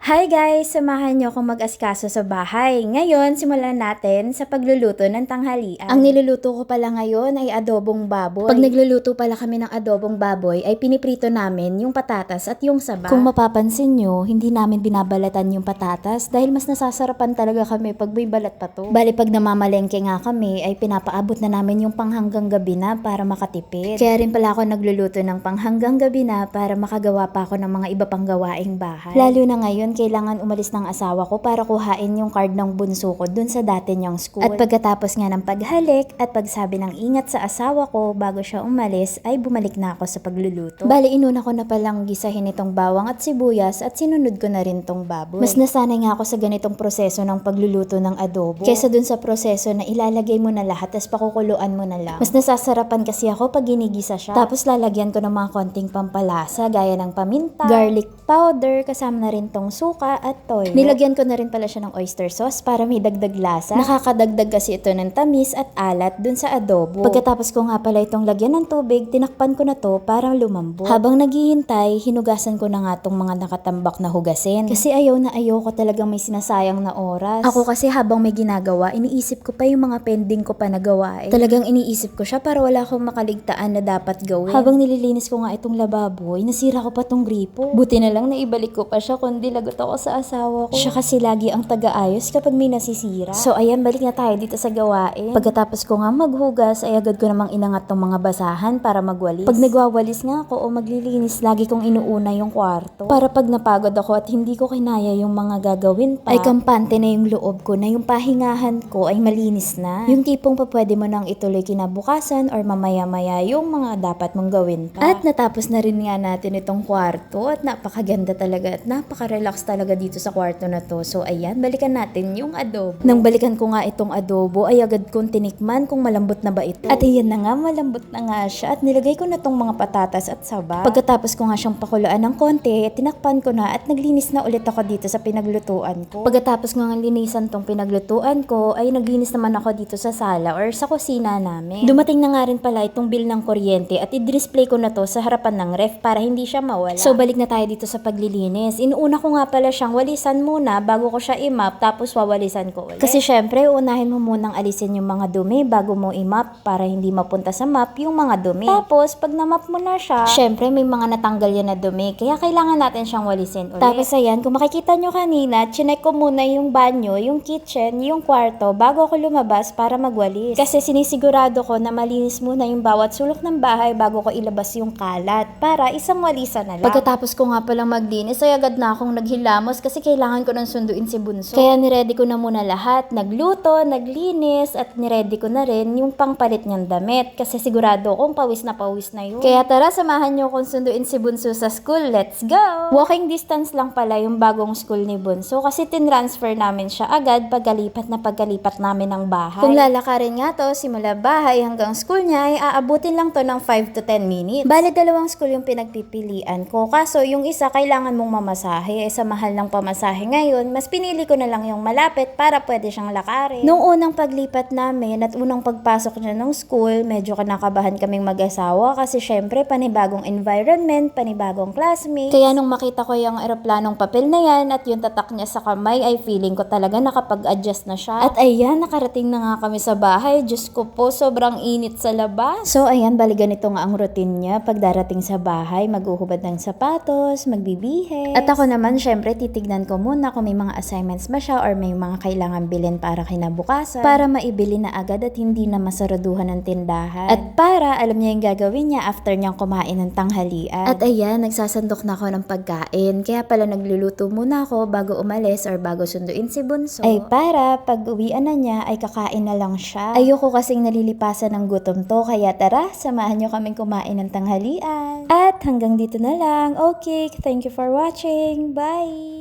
Hi guys! Samahan niyo akong mag-asikaso sa bahay. Ngayon, simulan natin sa pagluluto ng tanghalian. Ang niluluto ko pala ngayon ay adobong baboy. Pag nagluluto pala kami ng adobong baboy, ay piniprito namin yung patatas at yung saba. Kung mapapansin nyo, hindi namin binabalatan yung patatas dahil mas nasasarapan talaga kami pag may balat pa to. Bali pag namamalengke nga kami, ay pinapaabot na namin yung panghanggang gabi na para makatipid. Kaya rin pala ako nagluluto ng panghanggang gabi na para makagawa pa ako ng mga iba pang gawaing bahay. Lalo na ngayon, kailangan umalis ng asawa ko para kuhain yung card ng bunso ko dun sa dati niyang school. At pagkatapos nga ng paghalik at pagsabi ng ingat sa asawa ko bago siya umalis, ay bumalik na ako sa pagluluto. Bali, inuna ko na palang gisahin itong bawang at sibuyas at sinunod ko na rin tong baboy. Mas nasanay nga ako sa ganitong proseso ng pagluluto ng adobo kesa dun sa proseso na ilalagay mo na lahat tapos pakukuluan mo na lang. Mas nasasarapan kasi ako pag ginigisa siya. Tapos lalagyan ko ng mga konting pampalasa gaya ng paminta, garlic powder, kasama na rin tong suka at toyo. Nilagyan ko na rin pala siya ng oyster sauce para may dagdag lasa. Nakakadagdag kasi ito ng tamis at alat dun sa adobo. Pagkatapos ko nga pala itong lagyan ng tubig, tinakpan ko na to para lumambot. Habang naghihintay, hinugasan ko na nga tong mga nakatambak na hugasin. Kasi ayaw ko talagang may sinasayang na oras. Ako kasi habang may ginagawa, iniisip ko pa yung mga pending ko pa na gawain. Talagang iniisip ko siya para wala akong makaligtaan na dapat gawin. Habang nililinis ko nga itong lababo, nasira ko pa tong gripo. Buti na lang naibalik ko pa siya kundi lagot ako sa asawa ko. Siya kasi lagi ang taga-ayos kapag may nasisira. So ayan, balik na tayo dito sa gawain. Pagkatapos ko nga maghugas, ay agad ko namang inangat tong mga basahan para magwalis. Pag nagwawalis nga ako o maglilinis, lagi kong inuuna yung kwarto. Para pag napagod ako at hindi ko kinaya yung mga gagawin pa, ay kampante na yung loob ko na yung pahingahan ko ay malinis na. Yung tipong pa pwede mo nang ituloy kinabukasan or mamaya-maya yung mga dapat mong gawin pa. At natapos na rin nga natin itong kwarto at napakaganda talaga at napaka-relax talaga dito sa kwarto na to. So ayan, balikan natin yung adobo. Nang balikan ko nga itong adobo, ay agad kong tinikman kung malambot na ba ito. At ayan na nga, malambot na nga siya at nilagay ko na tong mga patatas at saba. Pagkatapos ko nga siyang pakuluan ng konti, tinakpan ko na at naglinis na ulit ako dito sa pinaglutuan ko. Pagkatapos nga linisan tong pinaglutuan ko, ay naglinis naman ako dito sa sala or sa kusina namin. Dumating na nga rin pala itong bill ng kuryente at i-display ko na to sa harapan ng ref para hindi siya mawala. So balik na tayo dito sa paglilinis. Inuuna ko nga pala siyang walisan muna bago ko siya i-mop tapos wawalisan ko ulit. Kasi syempre, unahin mo munang alisin yung mga dumi bago mo i-mop para hindi mapunta sa mop yung mga dumi. Tapos, pag na-mop mo na siya, syempre may mga natanggal yan na dumi kaya kailangan natin siyang walisin ulit. Tapos ayan, kung makikita nyo kanina, chinek ko muna yung banyo, yung kitchen, yung kwarto bago ako lumabas para magwalis. Kasi sinisigurado ko na malinis muna yung bawat sulok ng bahay bago ko ilabas yung kalat para isang walisan na lang. Pagkatapos ko nga palang maglinis, ay agad na akong naghilamos kasi kailangan ko nang sunduin si Bunso. Kaya niready ko na muna lahat, nagluto, naglinis, at niready ko na rin yung pangpalit niyang damit kasi sigurado kong pawis na yun. Kaya tara, samahan niyo akong sunduin si Bunso sa school. Let's go! Walking distance lang pala yung bagong school ni Bunso kasi tinransfer namin siya agad pagkalipat namin ng bahay. Kung lalakarin nga to, simula bahay hanggang school niya, ay aabutin lang to ng 5 to 10 minutes. Bale, dalawang school yung pinagpipilian ko. Kaso, yung isa kailangan mong mamasahe. Sa mahal ng pamasahe ngayon, mas pinili ko na lang yung malapit para pwede siyang lakarin. Nung unang paglipat namin at unang pagpasok niya ng school, medyo kinakabahan kaming mag-asawa kasi syempre panibagong environment, panibagong classmates. Kaya nung makita ko yung eroplanong papel na yan at yung tatak niya sa kamay, ay feeling ko talaga nakapag-adjust na siya. At ayan, nakarating na nga kami sa bahay. Diyos ko po, sobrang init sa labas. So ayan, bali ganito nga ang routine niya. Pag darating sa bahay, maghuhubad ng sapatos, magbibihes. At ako naman, syempre, titignan ko muna kung may mga assignments ba siya or may mga kailangan bilhin para kinabukasan para maibili na agad at hindi na masaraduhan ng tindahan. At para alam niya yung gagawin niya after niyang kumain ng tanghalian. At ayan, nagsasandok na ako ng pagkain. Kaya pala nagluluto muna ako bago umalis or bago sunduin si Bunso. Ay para pag uwian na niya ay kakain na lang siya. Ayoko kasing nalilipasan ng gutom to kaya tara, samahan niyo kaming kumain ng tanghalian. At hanggang dito na lang. Okay, thank you for watching. Bye!